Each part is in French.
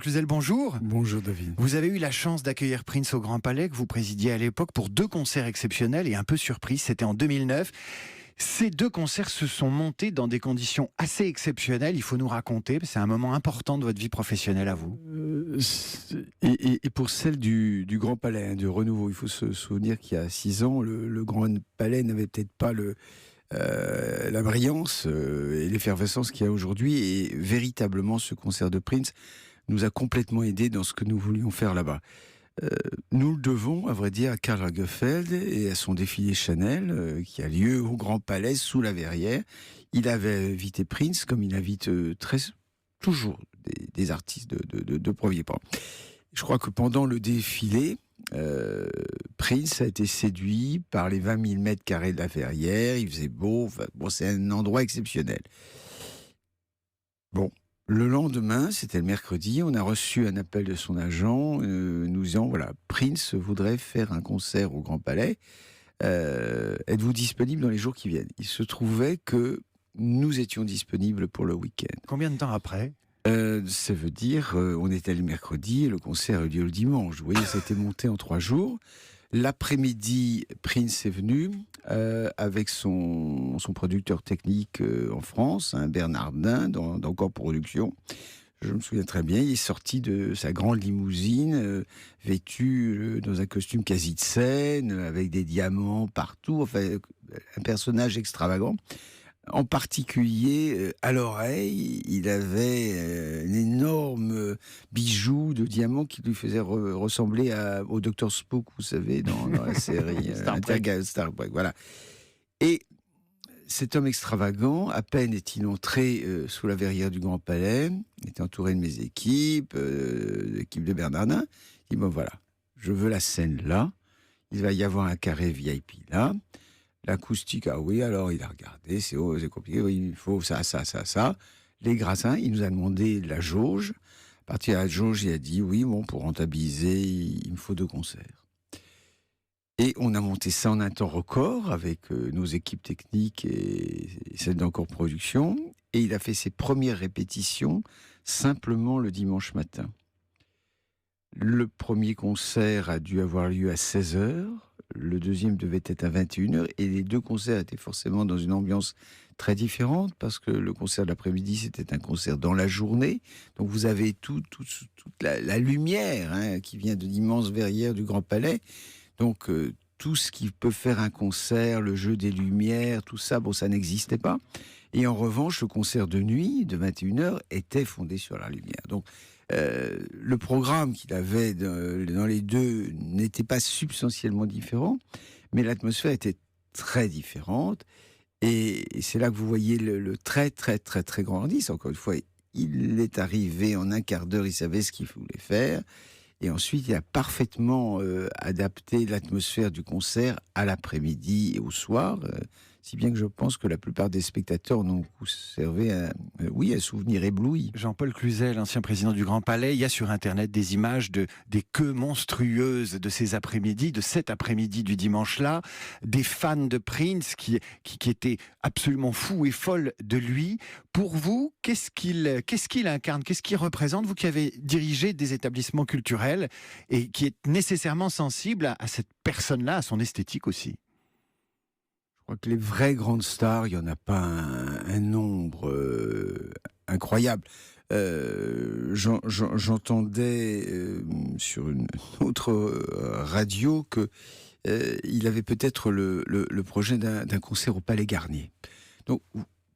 Cluzel, bonjour. Bonjour David. Vous avez eu la chance d'accueillir Prince au Grand Palais, que vous présidiez à l'époque, pour 2 concerts exceptionnels et un peu surprise, c'était en 2009. Ces 2 concerts se sont montés dans des conditions assez exceptionnelles, il faut nous raconter, c'est un moment important de votre vie professionnelle à vous. Et pour celle du Grand Palais, du renouveau, il faut se souvenir qu'il y a 6 ans, le Grand Palais n'avait peut-être pas la brillance et l'effervescence qu'il y a aujourd'hui. Et véritablement, ce concert de Prince nous a complètement aidés dans ce que nous voulions faire là-bas. Nous le devons, à vrai dire, à Karl Lagerfeld et à son défilé Chanel qui a lieu au Grand Palais sous la Verrière. Il avait invité Prince comme il invite toujours des artistes de premier plan. Je crois que pendant le défilé, Prince a été séduit par les 20 000 mètres carrés de la Verrière. Il faisait beau, c'est un endroit exceptionnel. Bon. Le lendemain, c'était le mercredi, on a reçu un appel de son agent nous disant, voilà, Prince voudrait faire un concert au Grand Palais. Êtes-vous disponible dans les jours qui viennent ? Il se trouvait que nous étions disponibles pour le week-end. Combien de temps après ? Ça veut dire, on était le mercredi et le concert a eu lieu le dimanche. Vous voyez, ça a été monté en 3 jours. L'après-midi, Prince est venu avec son producteur technique en France, Bernard Dain, d'Encore Production. Je me souviens très bien, il est sorti de sa grande limousine, vêtu dans un costume quasi de scène, avec des diamants partout, enfin, un personnage extravagant. En particulier, à l'oreille, il avait un énorme bijou de diamants qui lui faisait ressembler au Dr Spock, vous savez, dans la série Star Trek. Voilà. Et cet homme extravagant, à peine est-il entré sous la verrière du Grand Palais, il était entouré de mes équipes, l'équipe de Bernardin. Il dit, bon voilà, je veux la scène là, il va y avoir un carré VIP là. L'acoustique, ah oui, alors il a regardé, c'est compliqué, oui, il faut ça. Les grassins, il nous a demandé la jauge. À partir de la jauge, il a dit, oui, bon, pour rentabiliser, il me faut 2 concerts. Et on a monté ça en un temps record avec nos équipes techniques et celles d'Encore Production. Et il a fait ses premières répétitions simplement le dimanche matin. Le premier concert a dû avoir lieu à 16h. Le deuxième devait être à 21h. Et les 2 concerts étaient forcément dans une ambiance très différente parce que le concert de l'après-midi, c'était un concert dans la journée. Donc vous avez toute la lumière qui vient de l'immense verrière du Grand Palais. Donc tout ce qui peut faire un concert, le jeu des lumières, tout ça, bon, ça n'existait pas. Et en revanche, le concert de nuit de 21h était fondé sur la lumière. Donc le programme qu'il avait dans les 2 n'était pas substantiellement différent, mais l'atmosphère était très différente. Et c'est là que vous voyez le très, très, très, très grand indice. Encore une fois, il est arrivé en un quart d'heure, il savait ce qu'il voulait faire. Et ensuite, il a parfaitement adapté l'atmosphère du concert à l'après-midi et au soir, si bien que je pense que la plupart des spectateurs en ont conservé un souvenir ébloui. Jean-Paul Cluzel, ancien président du Grand Palais, il y a sur Internet des images des queues monstrueuses de ces après-midi, de cet après-midi du dimanche-là, des fans de Prince qui étaient absolument fous et folles de lui. Pour vous, qu'est-ce qu'il incarne, qu'est-ce qu'il représente, vous qui avez dirigé des établissements culturels et qui êtes nécessairement sensible à cette personne-là, à son esthétique aussi? Je crois que les vraies grandes stars, il n'y en a pas un nombre incroyable. J'entendais sur une autre radio que il avait peut-être le projet d'un concert au Palais Garnier. Donc,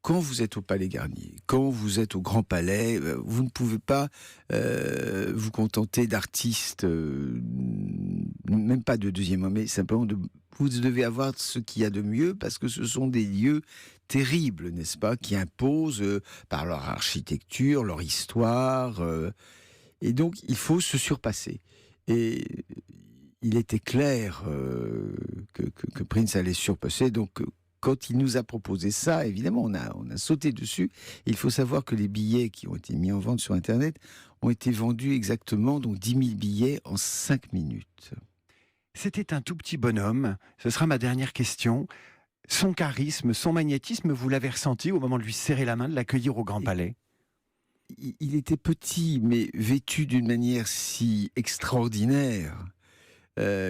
quand vous êtes au Palais Garnier, quand vous êtes au Grand Palais, vous ne pouvez pas vous contenter d'artistes, même pas de deuxième homme, mais simplement vous devez avoir ce qu'il y a de mieux, parce que ce sont des lieux terribles, n'est-ce pas, qui imposent par leur architecture, leur histoire, et donc il faut se surpasser. Et il était clair que Prince allait surpasser, donc quand il nous a proposé ça, évidemment, on a sauté dessus. Il faut savoir que les billets qui ont été mis en vente sur Internet ont été vendus exactement, donc 10 000 billets en 5 minutes. C'était un tout petit bonhomme. Ce sera ma dernière question. Son charisme, son magnétisme, vous l'avez ressenti au moment de lui serrer la main, de l'accueillir au Grand Palais? il était petit, mais vêtu d'une manière si extraordinaire.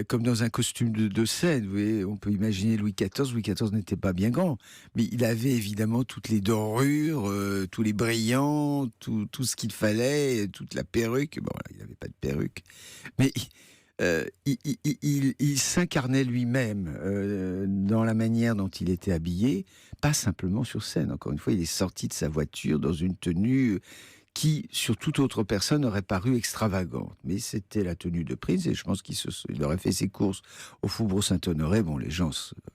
Comme dans un costume de scène, vous voyez, on peut imaginer Louis XIV. Louis XIV n'était pas bien grand, mais il avait évidemment toutes les dorures, tous les brillants, tout ce qu'il fallait, toute la perruque. Bon, il n'avait pas de perruque, mais il s'incarnait lui-même dans la manière dont il était habillé, pas simplement sur scène. Encore une fois, il est sorti de sa voiture dans une tenue qui, sur toute autre personne, aurait paru extravagante. Mais c'était la tenue de Prince, et je pense il aurait fait ses courses au Faubourg Saint-Honoré. Bon, les gens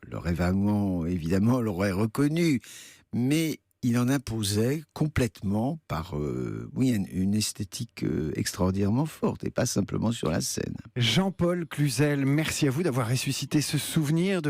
l'auraient vaguement, évidemment, l'auraient reconnu, mais il en imposait complètement par oui, une esthétique extraordinairement forte, et pas simplement sur la scène. Jean-Paul Cluzel, merci à vous d'avoir ressuscité ce souvenir de